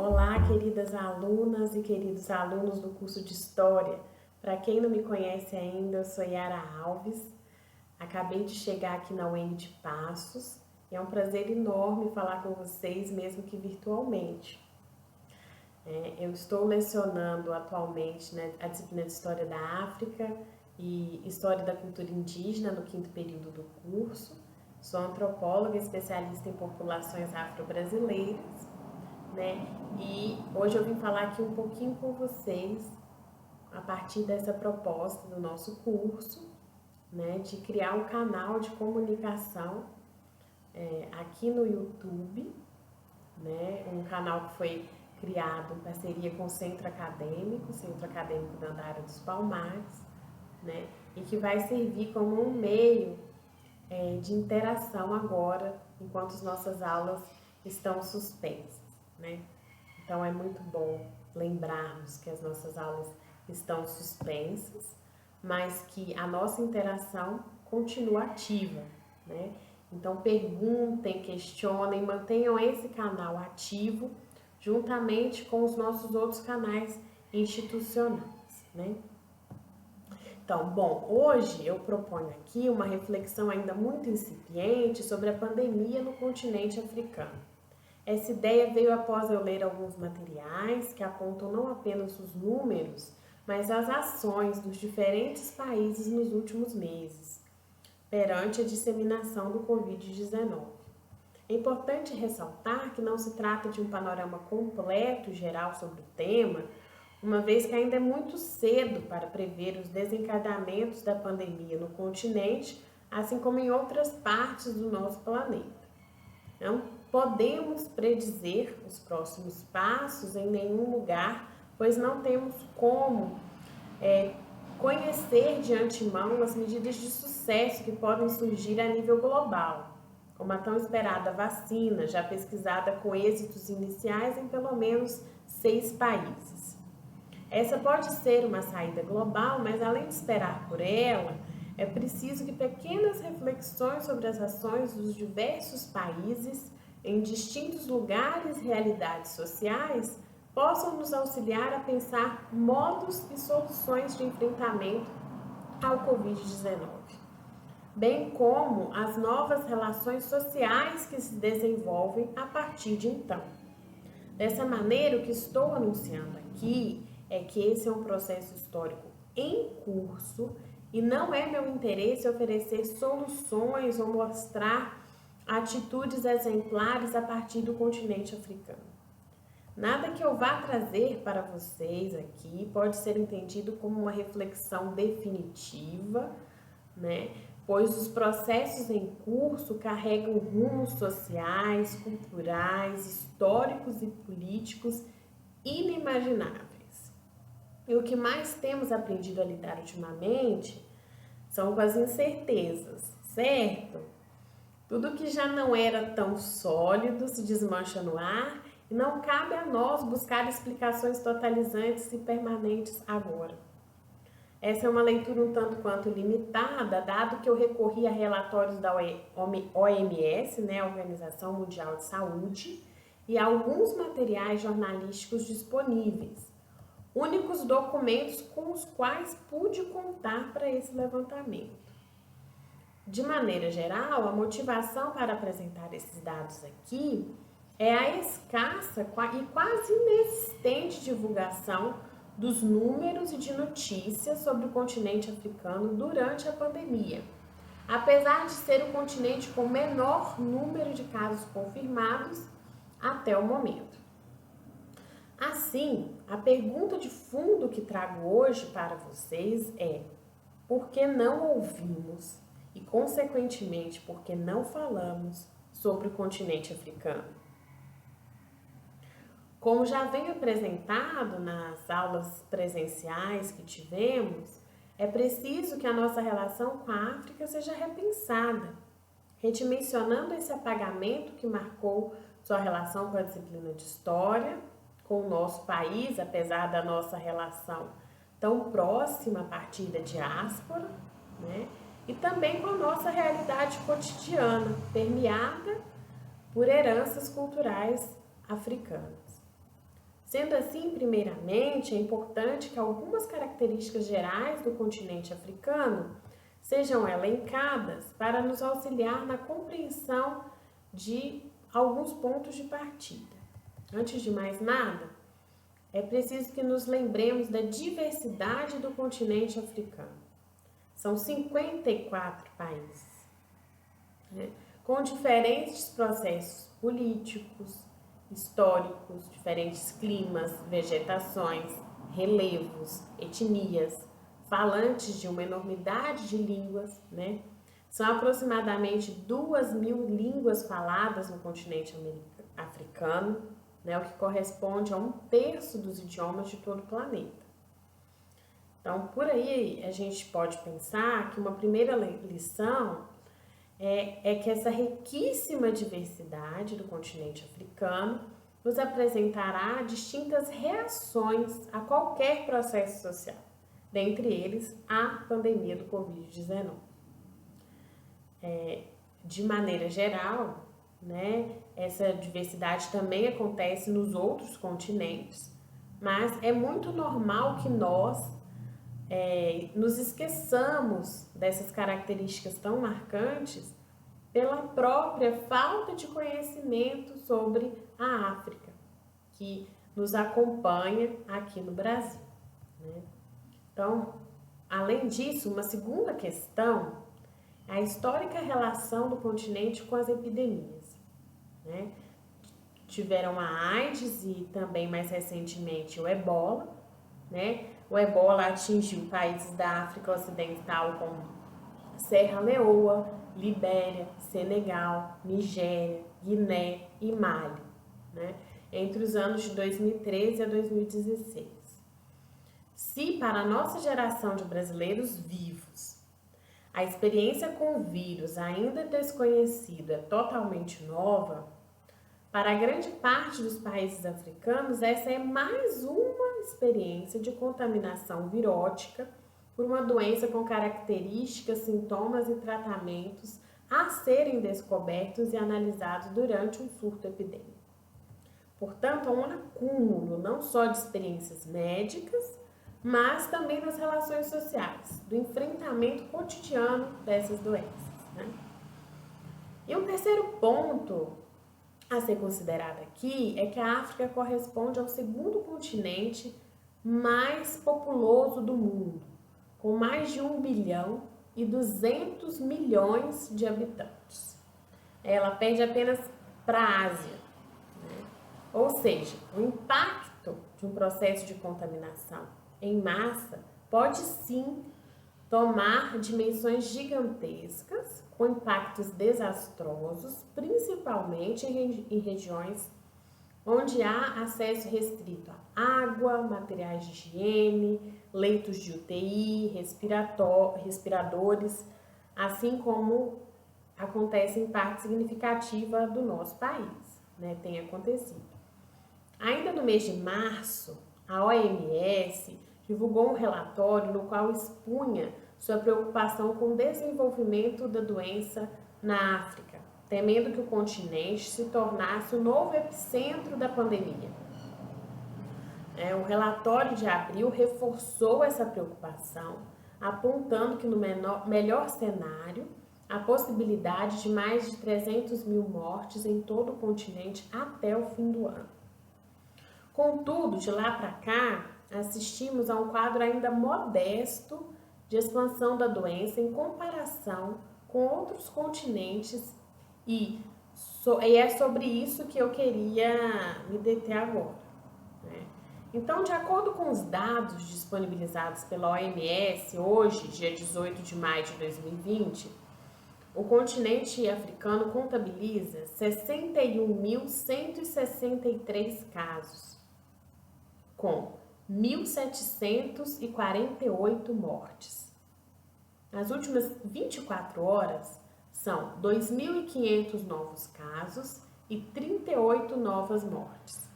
Olá, queridas alunas e queridos alunos do curso de História. Para quem não me conhece ainda, eu sou Yara Alves. Acabei de chegar aqui na UEM de Passos e é um prazer enorme falar com vocês, mesmo que virtualmente. Eu estou lecionando atualmente a disciplina de História da África e História da Cultura Indígena no 5º período do curso. Sou antropóloga especialista em populações afro-brasileiras. E hoje eu vim falar aqui um pouquinho com vocês a partir dessa proposta do nosso curso, de criar um canal de comunicação aqui no YouTube, um canal que foi criado em parceria com o Centro Acadêmico da Andara dos Palmares, e que vai servir como um meio de interação agora, enquanto as nossas aulas estão suspensas. Então é muito bom lembrarmos que as nossas aulas estão suspensas, mas que a nossa interação continua ativa, Então perguntem, questionem, mantenham esse canal ativo juntamente com os nossos outros canais institucionais, Então, bom, hoje eu proponho aqui uma reflexão ainda muito incipiente sobre a pandemia no continente africano. Essa ideia veio após eu ler alguns materiais que apontam não apenas os números, mas as ações dos diferentes países nos últimos meses, perante a disseminação do Covid-19. É importante ressaltar que não se trata de um panorama completo e geral sobre o tema, uma vez que ainda é muito cedo para prever os desencadeamentos da pandemia no continente, assim como em outras partes do nosso planeta. Não podemos predizer os próximos passos em nenhum lugar, pois não temos como conhecer de antemão as medidas de sucesso que podem surgir a nível global, como a tão esperada vacina, já pesquisada com êxitos iniciais em pelo menos 6 países. Essa pode ser uma saída global, mas além de esperar por ela, é preciso que pequenas reflexões sobre as ações dos diversos países em distintos lugares e realidades sociais possam nos auxiliar a pensar modos e soluções de enfrentamento ao Covid-19, bem como as novas relações sociais que se desenvolvem a partir de então. Dessa maneira, o que estou anunciando aqui é que esse é um processo histórico em curso e não é meu interesse oferecer soluções ou mostrar atitudes exemplares a partir do continente africano. Nada que eu vá trazer para vocês aqui pode ser entendido como uma reflexão definitiva, pois os processos em curso carregam rumos sociais, culturais, históricos e políticos inimagináveis. E o que mais temos aprendido a lidar ultimamente são com as incertezas, certo? Tudo que já não era tão sólido se desmancha no ar e não cabe a nós buscar explicações totalizantes e permanentes agora. Essa é uma leitura um tanto quanto limitada, dado que eu recorri a relatórios da OMS, a Organização Mundial de Saúde, e a alguns materiais jornalísticos disponíveis, únicos documentos com os quais pude contar para esse levantamento. De maneira geral, a motivação para apresentar esses dados aqui é a escassa e quase inexistente divulgação dos números e de notícias sobre o continente africano durante a pandemia, apesar de ser o continente com menor número de casos confirmados até o momento. Assim, a pergunta de fundo que trago hoje para vocês é: por que não ouvimos e, consequentemente, por que não falamos sobre o continente africano? Como já vem apresentado nas aulas presenciais que tivemos, é preciso que a nossa relação com a África seja repensada, redimensionando esse apagamento que marcou sua relação com a disciplina de História, com o nosso país, apesar da nossa relação tão próxima a partir da diáspora, e também com a nossa realidade cotidiana, permeada por heranças culturais africanas. Sendo assim, primeiramente, é importante que algumas características gerais do continente africano sejam elencadas para nos auxiliar na compreensão de alguns pontos de partida. Antes de mais nada, é preciso que nos lembremos da diversidade do continente africano. São 54 países, né, com diferentes processos políticos, históricos, diferentes climas, vegetações, relevos, etnias, falantes de uma enormidade de línguas, né? São aproximadamente 2.000 línguas faladas no continente africano, né? O que corresponde a 1/3 dos idiomas de todo o planeta. Então, por aí a gente pode pensar que uma primeira lição é que essa riquíssima diversidade do continente africano nos apresentará distintas reações a qualquer processo social, dentre eles a pandemia do Covid-19. De maneira geral, né, essa diversidade também acontece nos outros continentes, mas é muito normal que nós nos esqueçamos dessas características tão marcantes pela própria falta de conhecimento sobre a África, que nos acompanha aqui no Brasil, né? Então, além disso, uma segunda questão é a histórica relação do continente com as epidemias, né? Tiveram a AIDS e também mais recentemente o Ebola, né? O Ebola atingiu países da África Ocidental como Serra Leoa, Libéria, Senegal, Nigéria, Guiné e Mali, né? Entre os anos de 2013 a 2016. Se para a nossa geração de brasileiros vivos, a experiência com o vírus ainda desconhecida é totalmente nova, para a grande parte dos países africanos, essa é mais uma experiência de contaminação virótica por uma doença com características, sintomas e tratamentos a serem descobertos e analisados durante um surto epidêmico. Portanto, há um acúmulo não só de experiências médicas, mas também nas relações sociais, do enfrentamento cotidiano dessas doenças, né? E um terceiro ponto a ser considerado aqui é que a África corresponde ao segundo continente mais populoso do mundo, com mais de 1,2 bilhão de habitantes. Ela perde apenas para a Ásia, né? Ou seja, o impacto de um processo de contaminação em massa pode sim tomar dimensões gigantescas, com impactos desastrosos, principalmente em regiões onde há acesso restrito a água, materiais de higiene, leitos de UTI, respiradores, assim como acontece em parte significativa do nosso país, né? Tem acontecido. Ainda no mês de março, a OMS divulgou um relatório no qual expunha sua preocupação com o desenvolvimento da doença na África, temendo que o continente se tornasse o novo epicentro da pandemia. O relatório de abril reforçou essa preocupação, apontando que no melhor cenário, a possibilidade de mais de 300 mil mortes em todo o continente até o fim do ano. Contudo, de lá para cá, assistimos a um quadro ainda modesto de expansão da doença em comparação com outros continentes e é sobre isso que eu queria me deter agora, né? Então, de acordo com os dados disponibilizados pela OMS hoje, dia 18 de maio de 2020, o continente africano contabiliza 61.163 casos, com 1.748 mortes. Nas últimas 24 horas, são 2.500 novos casos e 38 novas mortes.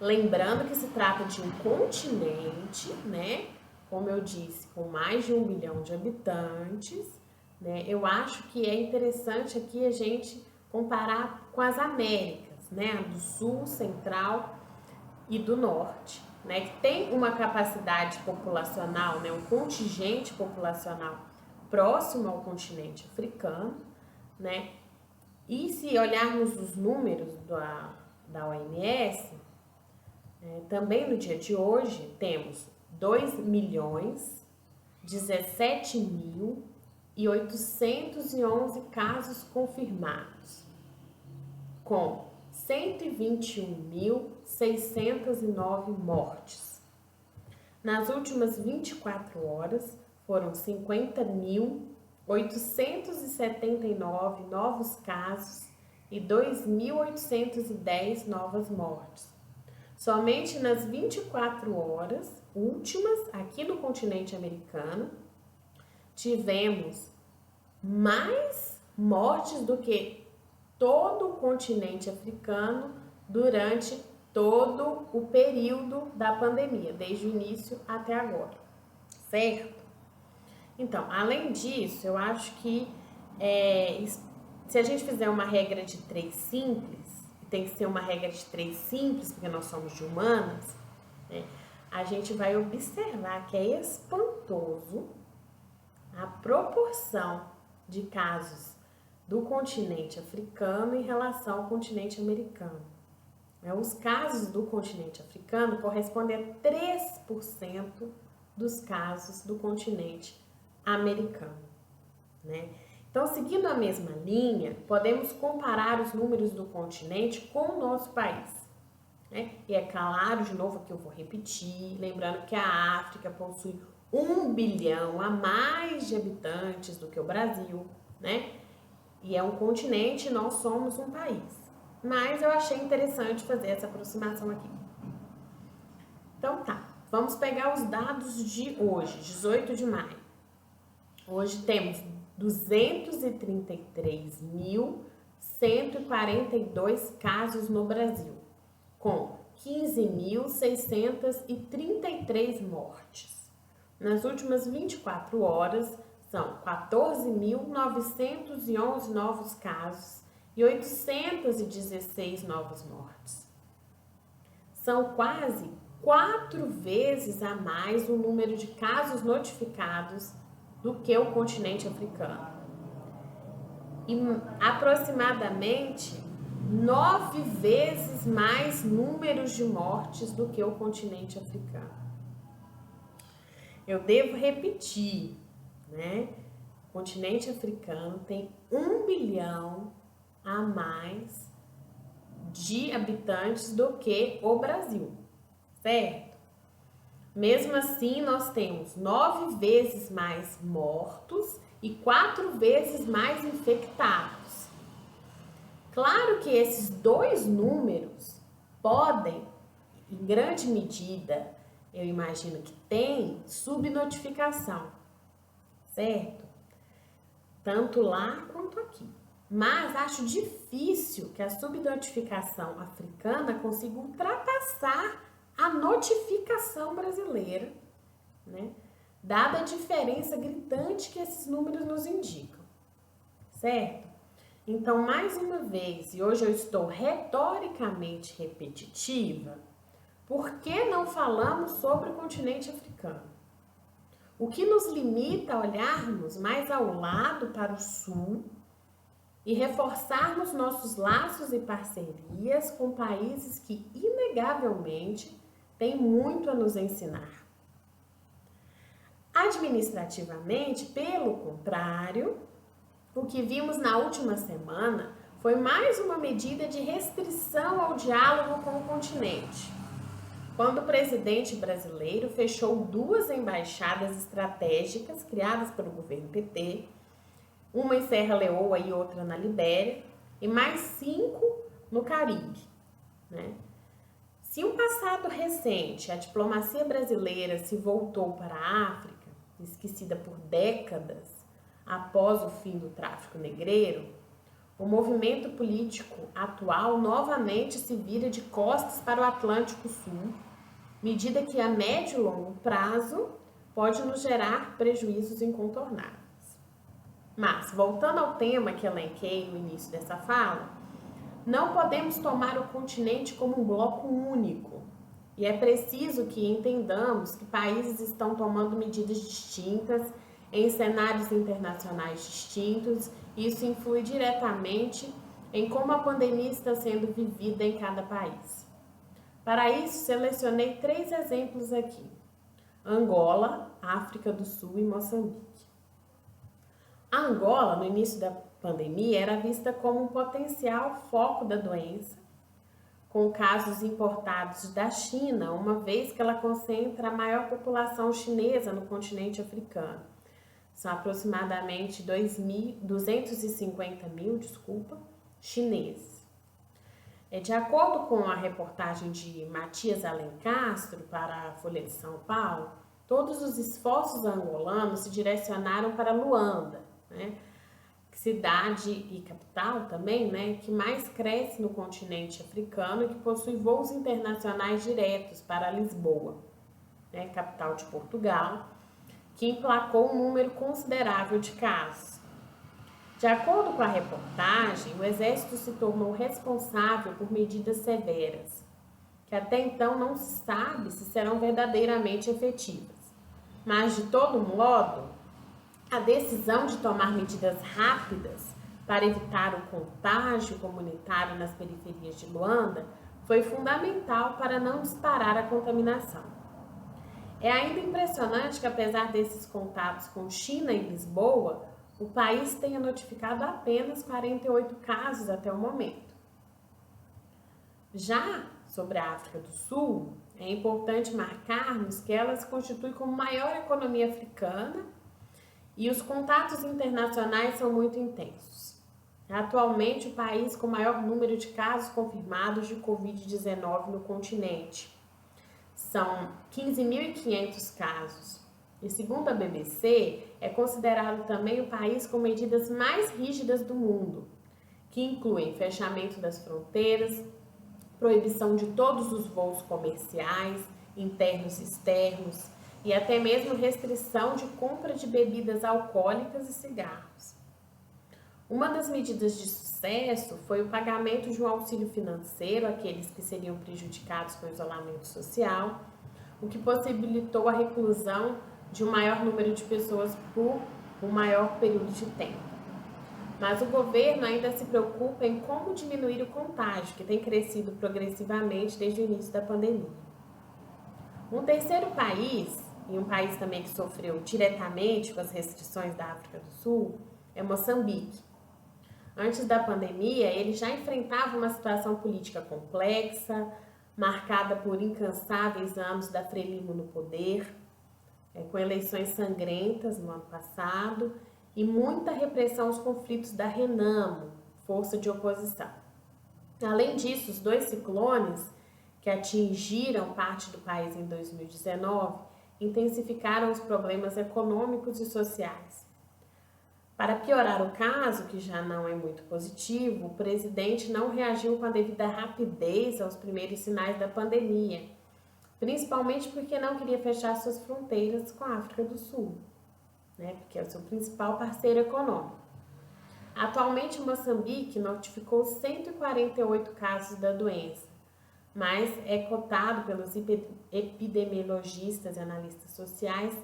Lembrando que se trata de um continente, né? Como eu disse, com mais de 1 bilhão de habitantes, né? Eu acho que é interessante aqui a gente comparar com as Américas, né? A do Sul, Central e do Norte, né, que tem uma capacidade populacional, né, um contingente populacional próximo ao continente africano, né? E se olharmos os números da OMS, também no dia de hoje temos 2.017.811 casos confirmados, com 121.609 mortes. Nas últimas 24 horas, foram 50.879 novos casos e 2.810 novas mortes. Somente nas 24 horas últimas, aqui no continente americano, tivemos mais mortes do que todo o continente africano durante todo o período da pandemia, desde o início até agora, certo? Então, além disso, eu acho que se a gente fizer uma regra de 3 simples, tem que ser uma regra de 3 simples, porque nós somos de humanas, né, a gente vai observar que é espantoso a proporção de casos do continente africano em relação ao continente americano. Os casos do continente africano correspondem a 3% dos casos do continente americano, né? Então, seguindo a mesma linha, podemos comparar os números do continente com o nosso país, né? E é claro, de novo que eu vou repetir, lembrando que a África possui 1 bilhão a mais de habitantes do que o Brasil, né? E é um continente e nós somos um país. Mas eu achei interessante fazer essa aproximação aqui. Então tá, vamos pegar os dados de hoje, 18 de maio. Hoje temos 233.142 casos no Brasil, com 15.633 mortes. Nas últimas 24 horas, são 14.911 novos casos e 816 novas mortes. São quase 4 vezes a mais o número de casos notificados do que o continente africano. E aproximadamente 9 vezes mais números de mortes do que o continente africano. Eu devo repetir, né? O continente africano tem 1 bilhão a mais de habitantes do que o Brasil, certo? Mesmo assim, nós temos 9 vezes mais mortos e 4 vezes mais infectados. Claro que esses dois números podem, em grande medida, eu imagino que tem subnotificação, certo? Tanto lá quanto aqui. Mas acho difícil que a subnotificação africana consiga ultrapassar a notificação brasileira, né? Dada a diferença gritante que esses números nos indicam, certo? Então, mais uma vez, e hoje eu estou retoricamente repetitiva, por que não falamos sobre o continente africano? O que nos limita a olharmos mais ao lado para o sul e reforçarmos nossos laços e parcerias com países que, inegavelmente, têm muito a nos ensinar. Administrativamente, pelo contrário, o que vimos na última semana foi mais uma medida de restrição ao diálogo com o continente, quando o presidente brasileiro fechou 2 embaixadas estratégicas criadas pelo governo PT, uma em Serra Leoa e outra na Libéria, e mais 5 no Caribe, né? Se no passado recente a diplomacia brasileira se voltou para a África, esquecida por décadas após o fim do tráfico negreiro, o movimento político atual novamente se vira de costas para o Atlântico Sul, medida que a médio e longo prazo pode nos gerar prejuízos incontornáveis. Mas, voltando ao tema que elenquei no início dessa fala, não podemos tomar o continente como um bloco único E é preciso que entendamos que países estão tomando medidas distintas, em cenários internacionais distintos, e isso influi diretamente em como a pandemia está sendo vivida em cada país. Para isso, selecionei 3 exemplos aqui: Angola, África do Sul e Moçambique. A Angola, no início da pandemia, era vista como um potencial foco da doença, com casos importados da China, uma vez que ela concentra a maior população chinesa no continente africano. São aproximadamente 250 mil, chineses. De acordo com a reportagem de Matias Alencastro para a Folha de São Paulo, todos os esforços angolanos se direcionaram para Luanda, né? Cidade e capital também, né, que mais cresce no continente africano e que possui voos internacionais diretos para Lisboa, né, capital de Portugal, que emplacou um número considerável de casos. De acordo com a reportagem, o Exército se tornou responsável por medidas severas, que até então não se sabe se serão verdadeiramente efetivas. Mas, de todo modo, a decisão de tomar medidas rápidas para evitar o contágio comunitário nas periferias de Luanda foi fundamental para não disparar a contaminação. É ainda impressionante que, apesar desses contatos com China e Lisboa, o país tenha notificado apenas 48 casos até o momento. Já sobre a África do Sul, é importante marcarmos que ela se constitui como a maior economia africana e os contatos internacionais são muito intensos. É atualmente o país com o maior número de casos confirmados de Covid-19 no continente. São 15.500 casos. E segundo a BBC, é considerado também o país com medidas mais rígidas do mundo, que incluem fechamento das fronteiras, proibição de todos os voos comerciais, internos e externos, e até mesmo restrição de compra de bebidas alcoólicas e cigarros. Uma das medidas de sucesso foi o pagamento de um auxílio financeiro àqueles que seriam prejudicados com o isolamento social, o que possibilitou a reclusão de um maior número de pessoas por um maior período de tempo. Mas o governo ainda se preocupa em como diminuir o contágio, que tem crescido progressivamente desde o início da pandemia. Um terceiro país, e um país também que sofreu diretamente com as restrições da África do Sul, é Moçambique. Antes da pandemia, ele já enfrentava uma situação política complexa, marcada por incansáveis anos da Frelimo no poder, com eleições sangrentas no ano passado e muita repressão aos conflitos da Renamo, força de oposição. Além disso, os 2 ciclones que atingiram parte do país em 2019 intensificaram os problemas econômicos e sociais. Para piorar o caso, que já não é muito positivo, o presidente não reagiu com a devida rapidez aos primeiros sinais da pandemia, principalmente porque não queria fechar suas fronteiras com a África do Sul, né, porque é o seu principal parceiro econômico. Atualmente, Moçambique notificou 148 casos da doença, mas é cotado pelos epidemiologistas e analistas sociais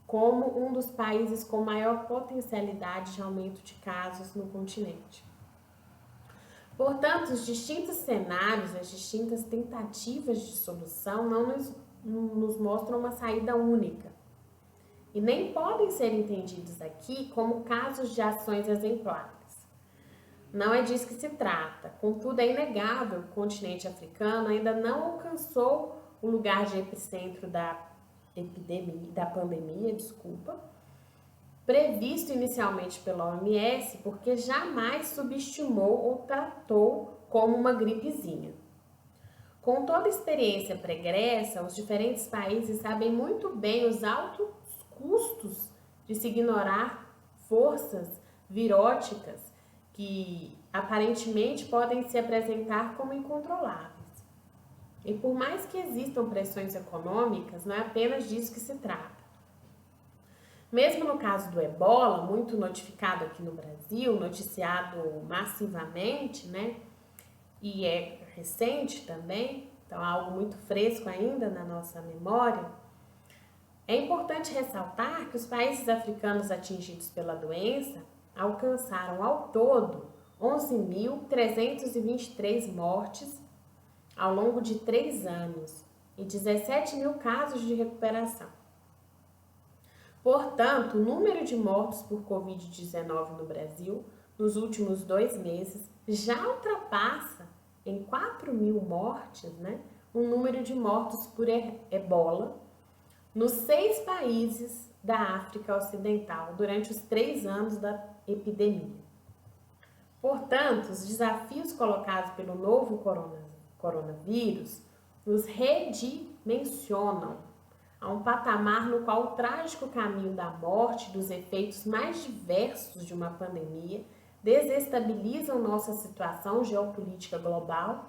como um dos países com maior potencialidade de aumento de casos no continente. Portanto, os distintos cenários, as distintas tentativas de solução não nos mostram uma saída única e nem podem ser entendidos aqui como casos de ações exemplares. Não é disso que se trata, contudo é inegável que o continente africano ainda não alcançou o lugar de epicentro da pandemia, previsto inicialmente pela OMS, porque jamais subestimou ou tratou como uma gripezinha. Com toda a experiência pregressa, os diferentes países sabem muito bem os altos custos de se ignorar forças viróticas que aparentemente podem se apresentar como incontroláveis. E por mais que existam pressões econômicas, não é apenas disso que se trata. Mesmo no caso do Ebola, muito notificado aqui no Brasil, noticiado massivamente, né? E é recente também, então algo muito fresco ainda na nossa memória, é importante ressaltar que os países africanos atingidos pela doença alcançaram ao todo 11.323 mortes ao longo de 3 anos e 17 mil casos de recuperação. Portanto, o número de mortos por Covid-19 no Brasil nos últimos 2 meses já ultrapassa em 4.000 mortes, o número de mortos por ebola nos 6 países da África Ocidental durante os 3 anos da epidemia. Portanto, os desafios colocados pelo novo coronavírus nos redimensionam a um patamar no qual o trágico caminho da morte e dos efeitos mais diversos de uma pandemia desestabilizam nossa situação geopolítica global,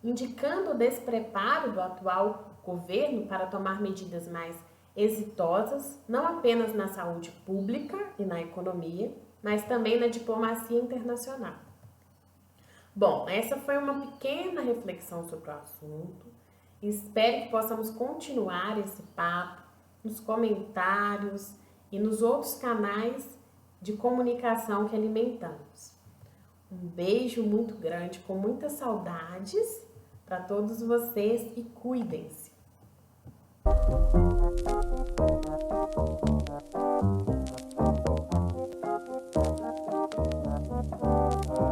indicando o despreparo do atual governo para tomar medidas mais exitosas, não apenas na saúde pública e na economia, mas também na diplomacia internacional. Bom, essa foi uma pequena reflexão sobre o assunto. Espero que possamos continuar esse papo nos comentários e nos outros canais de comunicação que alimentamos. Um beijo muito grande, com muitas saudades para todos vocês e cuidem-se.